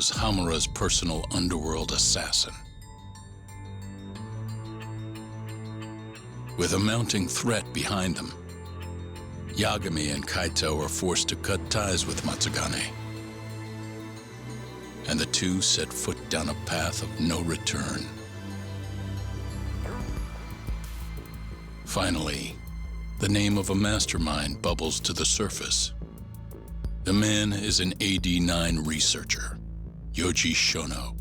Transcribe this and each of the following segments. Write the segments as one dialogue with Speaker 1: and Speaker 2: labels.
Speaker 1: was Hamura's personal underworld assassin. With a mounting threat behind them, Yagami and Kaito are forced to cut ties with Matsugane. And the two set foot down a path of no return. Finally, the name of a mastermind bubbles to the surface. The man is an AD9 researcher, Yoji Shono.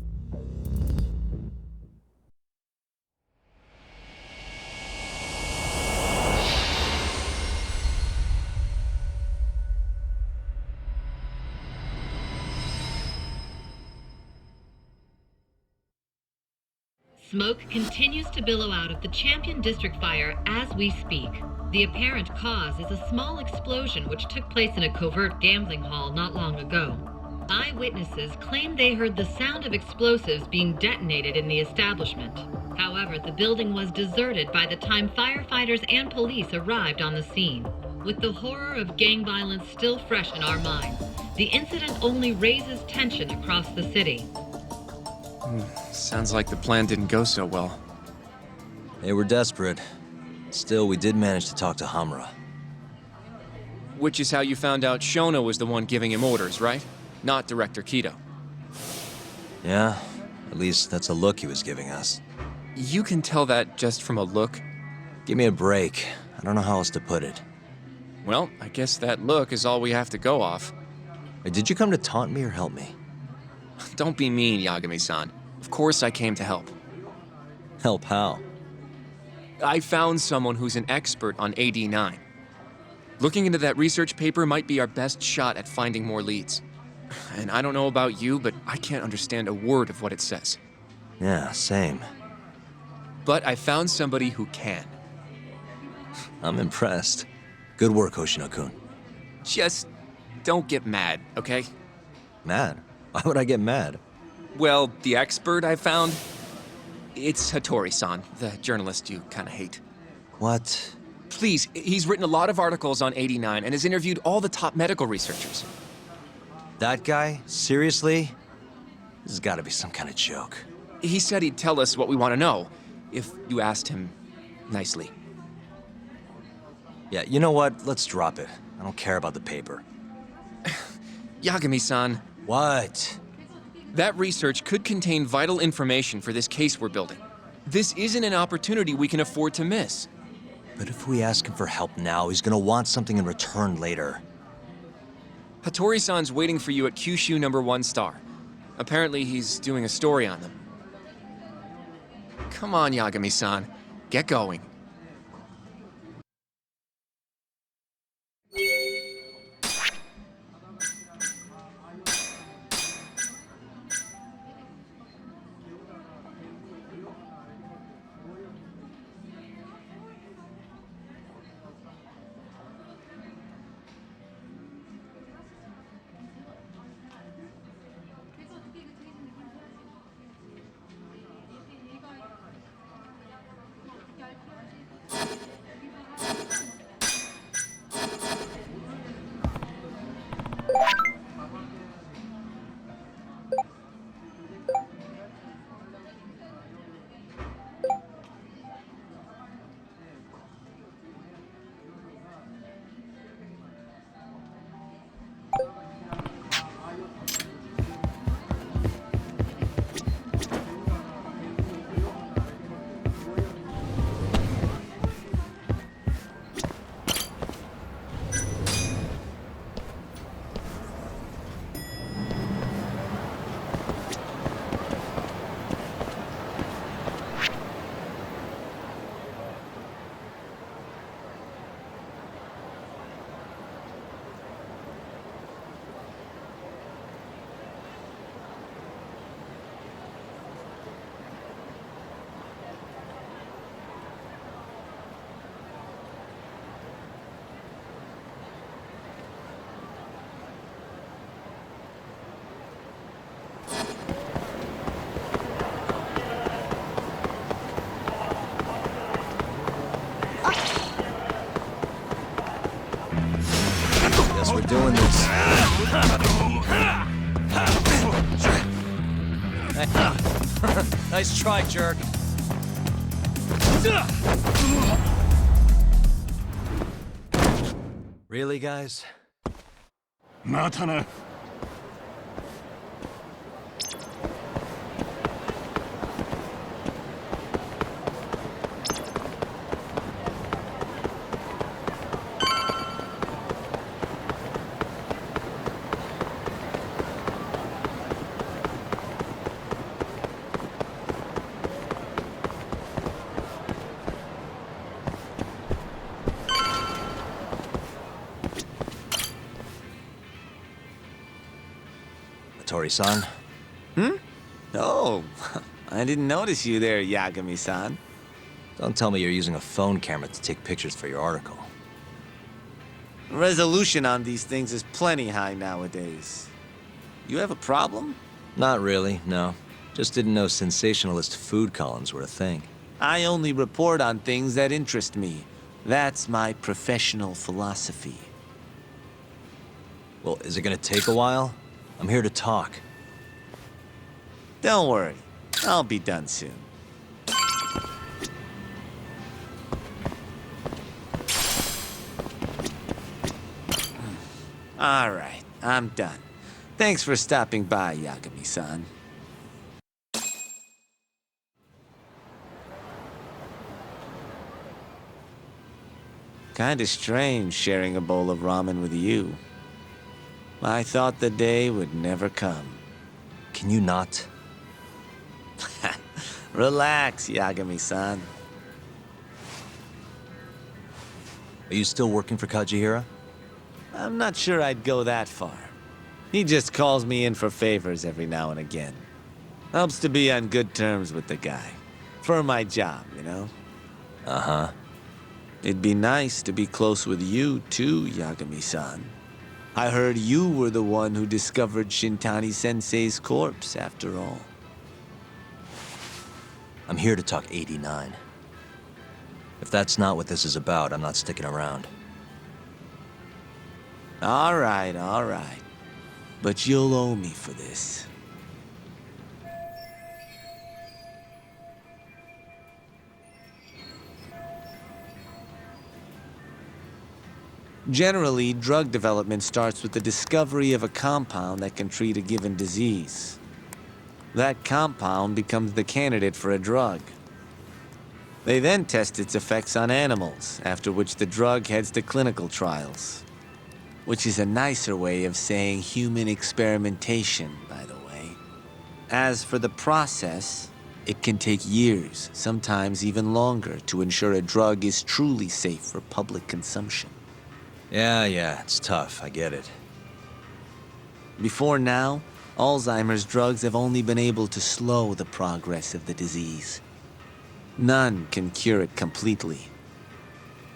Speaker 2: Smoke continues to billow out of the Champion District fire as we speak. The apparent cause is a small explosion which took place in a covert gambling hall not long ago. Eyewitnesses claim they heard the sound of explosives being detonated in the establishment. However, the building was deserted by the time firefighters and police arrived on the scene. With the horror of gang violence still fresh in our minds, the incident only raises tension across the city.
Speaker 3: Sounds like the plan didn't go so well.
Speaker 4: They were desperate. Still, we did manage to talk to Hamura.
Speaker 3: Which is how you found out Shono was the one giving him orders, right? Not Director Kido.
Speaker 4: Yeah, at least that's a look he was giving us.
Speaker 3: You can tell that just from a look?
Speaker 4: Give me a break. I don't know how else to put it.
Speaker 3: Well, I guess that look is all we have to go off.
Speaker 4: Wait, did you come to taunt me or help me?
Speaker 3: Don't be mean, Yagami-san. Of course I came to help.
Speaker 4: Help how?
Speaker 3: I found someone who's an expert on AD9. Looking into that research paper might be our best shot at finding more leads. And I don't know about you, but I can't understand a word of what it says.
Speaker 4: Yeah, same.
Speaker 3: But I found somebody who can.
Speaker 4: I'm impressed. Good work, Hoshino-kun.
Speaker 3: Just don't get mad, okay?
Speaker 4: Mad? Why would I get mad?
Speaker 3: Well, the expert I found, it's Hattori-san, the journalist you kind of hate.
Speaker 4: What?
Speaker 3: Please, he's written a lot of articles on 89 and has interviewed all the top medical researchers.
Speaker 4: That guy? Seriously? This has got to be some kind of joke.
Speaker 3: He said he'd tell us what we want to know, if you asked him nicely.
Speaker 4: Yeah, you know what? Let's drop it. I don't care about the paper.
Speaker 3: Yagami-san.
Speaker 4: What?
Speaker 3: That research could contain vital information for this case we're building. This isn't an opportunity we can afford to miss.
Speaker 4: But if we ask him for help now, he's gonna want something in return later.
Speaker 3: Hattori-san's waiting for you at Kyushu number 1 star. Apparently he's doing a story on them. Come on, Yagami-san. Get going.
Speaker 4: Nice try, jerk. Really, guys?
Speaker 5: またな。
Speaker 4: Tori-san?
Speaker 6: Oh, I didn't notice you there, Yagami-san.
Speaker 4: Don't tell me you're using a phone camera to take pictures for your article.
Speaker 6: Resolution on these things is plenty high nowadays. You have a problem?
Speaker 4: Not really, no. Just didn't know sensationalist food columns were a thing.
Speaker 6: I only report on things that interest me. That's my professional philosophy.
Speaker 4: Well, is it gonna take a while? I'm here to talk.
Speaker 6: Don't worry, I'll be done soon. All right, I'm done. Thanks for stopping by, Yagami-san. Kinda strange sharing a bowl of ramen with you. I thought the day would never come.
Speaker 4: Can you not?
Speaker 6: Relax, Yagami-san.
Speaker 4: Are you still working for Kajihira?
Speaker 6: I'm not sure I'd go that far. He just calls me in for favors every now and again. Helps to be on good terms with the guy. For my job, you know?
Speaker 4: Uh-huh.
Speaker 6: It'd be nice to be close with you, too, Yagami-san. I heard you were the one who discovered Shintani-sensei's corpse, after all.
Speaker 4: I'm here to talk 89. If that's not what this is about, I'm not sticking around.
Speaker 6: All right. But you'll owe me for this. Generally, drug development starts with the discovery of a compound that can treat a given disease. That compound becomes the candidate for a drug. They then test its effects on animals, after which the drug heads to clinical trials. Which is a nicer way of saying human experimentation, by the way. As for the process, it can take years, sometimes even longer, to ensure a drug is truly safe for public consumption.
Speaker 4: Yeah, it's tough, I get it.
Speaker 6: Before now, Alzheimer's drugs have only been able to slow the progress of the disease. None can cure it completely.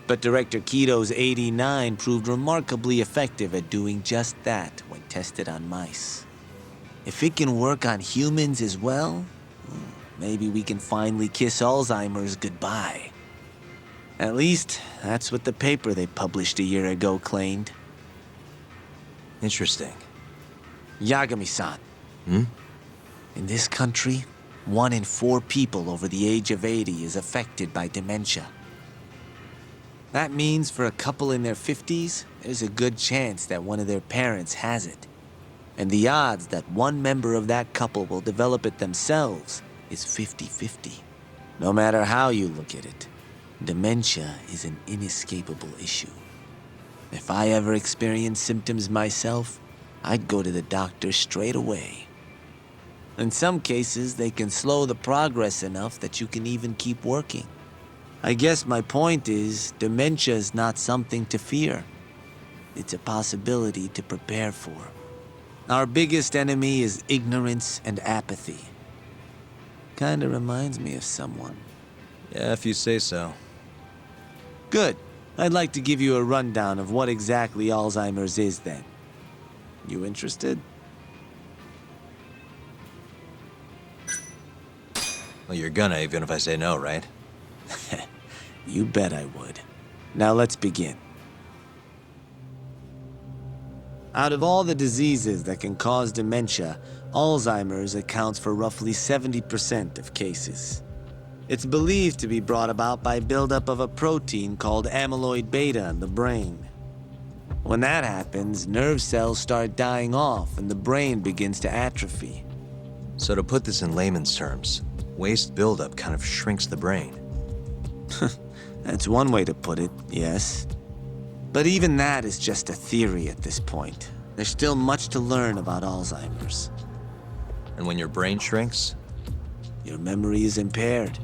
Speaker 6: But Director Kito's 89 proved remarkably effective at doing just that when tested on mice. If it can work on humans as well, maybe we can finally kiss Alzheimer's goodbye. At least, that's what the paper they published a year ago claimed.
Speaker 4: Interesting.
Speaker 6: Yagami-san. In this country, 1 in 4 people over the age of 80 is affected by dementia. That means for a couple in their 50s, there's a good chance that one of their parents has it. And the odds that one member of that couple will develop it themselves is 50-50. No matter how you look at it, dementia is an inescapable issue. If I ever experienced symptoms myself, I'd go to the doctor straight away. In some cases, they can slow the progress enough that you can even keep working. I guess my point is, dementia is not something to fear. It's a possibility to prepare for. Our biggest enemy is ignorance and apathy. Kinda reminds me of someone.
Speaker 4: Yeah, if you say so.
Speaker 6: Good. I'd like to give you a rundown of what exactly Alzheimer's is then. You interested?
Speaker 4: Well, you're gonna, even if I say no, right?
Speaker 6: You bet I would. Now let's begin. Out of all the diseases that can cause dementia, Alzheimer's accounts for roughly 70% of cases. It's believed to be brought about by buildup of a protein called amyloid beta in the brain. When that happens, nerve cells start dying off and the brain begins to atrophy.
Speaker 4: So to put this in layman's terms, waste buildup kind of shrinks the brain.
Speaker 6: That's one way to put it, yes. But even that is just a theory at this point. There's still much to learn about Alzheimer's.
Speaker 4: And when your brain shrinks?
Speaker 6: Your memory is impaired.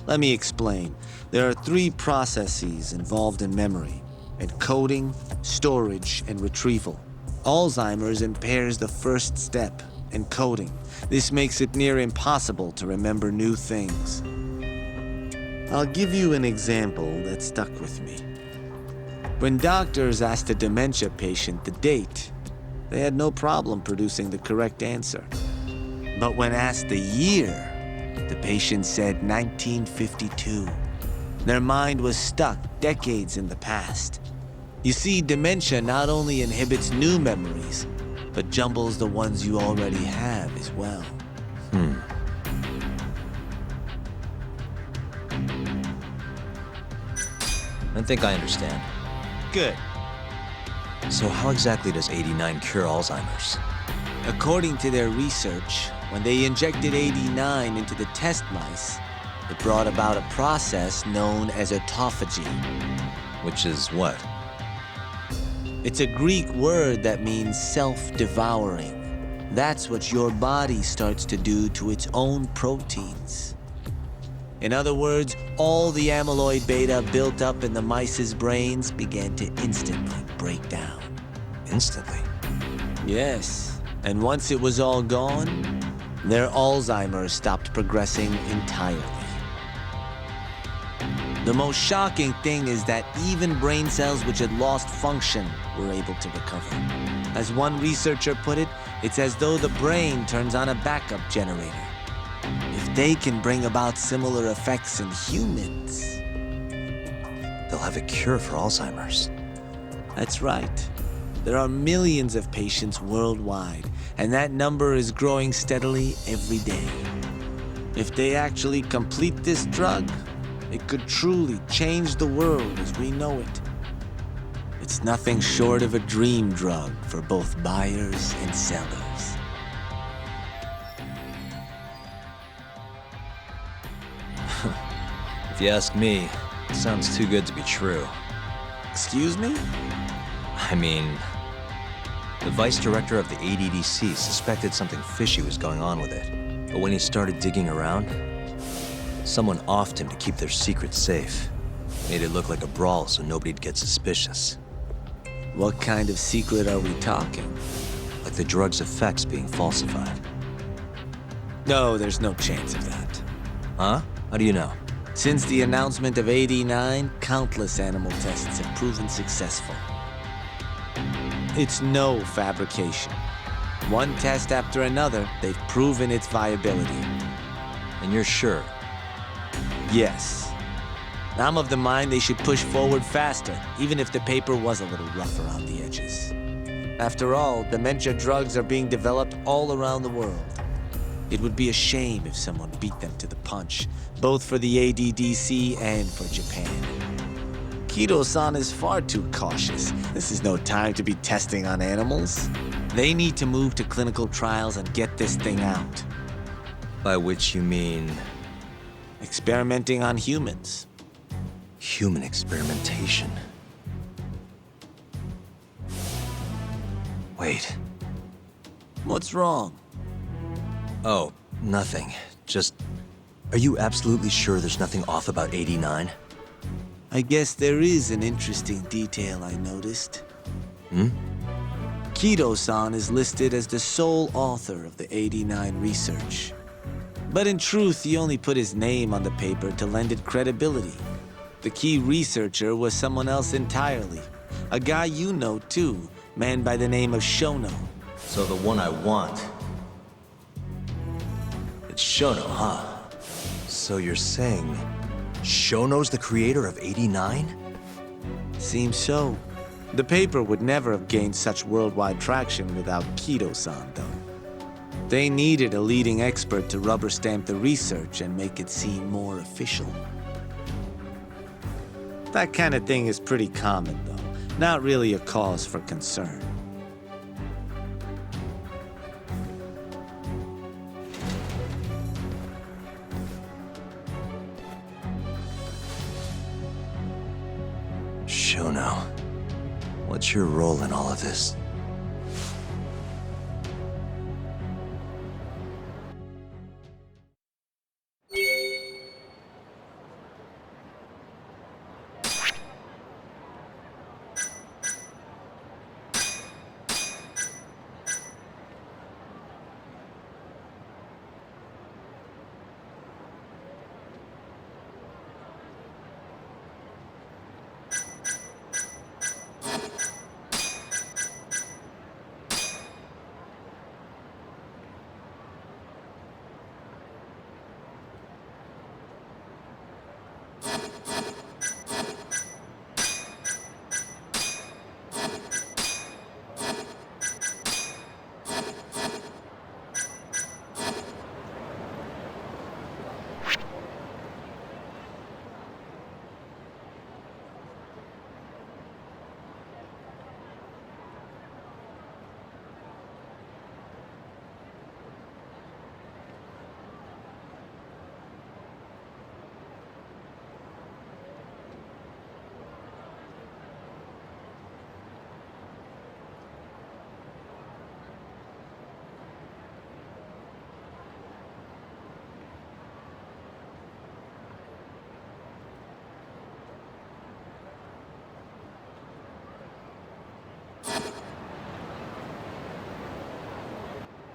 Speaker 6: Let me explain. There are 3 processes involved in memory: encoding, storage, and retrieval. Alzheimer's impairs the first step, encoding. This makes it near impossible to remember new things. I'll give you an example that stuck with me. When doctors asked a dementia patient the date, they had no problem producing the correct answer. But when asked the year, the patient said 1952. Their mind was stuck decades in the past. You see, dementia not only inhibits new memories, but jumbles the ones you already have as well.
Speaker 4: I think I understand.
Speaker 6: Good.
Speaker 4: So how exactly does 89 cure Alzheimer's?
Speaker 6: According to their research, when they injected 89 into the test mice, it brought about a process known as autophagy.
Speaker 4: Which is what?
Speaker 6: It's a Greek word that means self-devouring. That's what your body starts to do to its own proteins. In other words, all the amyloid beta built up in the mice's brains began to instantly break down.
Speaker 4: Instantly?
Speaker 6: Yes, and once it was all gone, their Alzheimer's stopped progressing entirely. The most shocking thing is that even brain cells which had lost function were able to recover. As one researcher put it, it's as though the brain turns on a backup generator. If they can bring about similar effects in humans,
Speaker 4: They'll have a cure for Alzheimer's.
Speaker 6: that's right. There are millions of patients worldwide, and that number is growing steadily every day. If they actually complete this drug, it could truly change the world as we know it. It's nothing short of a dream drug for both buyers and sellers.
Speaker 4: If you ask me, it sounds too good to be true.
Speaker 6: Excuse me?
Speaker 4: I mean, the vice director of the ADDC suspected something fishy was going on with it. But when he started digging around, someone offed him to keep their secret safe. Made it look like a brawl so nobody'd get suspicious.
Speaker 6: What kind of secret are we talking?
Speaker 4: Like the drug's effects being falsified.
Speaker 6: No, there's no chance of that.
Speaker 4: Huh? How do you know?
Speaker 6: Since the announcement of 89, countless animal tests have proven successful. It's no fabrication. One test after another, they've proven its viability.
Speaker 4: And you're sure?
Speaker 6: Yes. I'm of the mind they should push forward faster, even if the paper was a little rough around the edges. After all, dementia drugs are being developed all around the world. It would be a shame if someone beat them to the punch, both for the ADDC and for Japan. Kido-san is far too cautious. This is no time to be testing on animals. They need to move to clinical trials and get this thing out.
Speaker 4: By which you mean
Speaker 6: Experimenting on humans.
Speaker 4: human experimentation. Wait.
Speaker 6: What's wrong?
Speaker 4: Oh, nothing. Just, are you absolutely sure there's nothing off about 89?
Speaker 6: I guess there is an interesting detail I noticed. Kido-san is listed as the sole author of the 89 research. But in truth, he only put his name on the paper to lend it credibility. The key researcher was someone else entirely. A guy you know too, man by the name of Shono.
Speaker 4: So the one I want. It's Shono, huh? So you're saying Shono's the creator of 89?
Speaker 6: Seems so. The paper would never have gained such worldwide traction without Kido-san, though. They needed a leading expert to rubber stamp the research and make it seem more official. That kind of thing is pretty common, though. Not really a cause for concern.
Speaker 4: Shono, what's your role in all of this?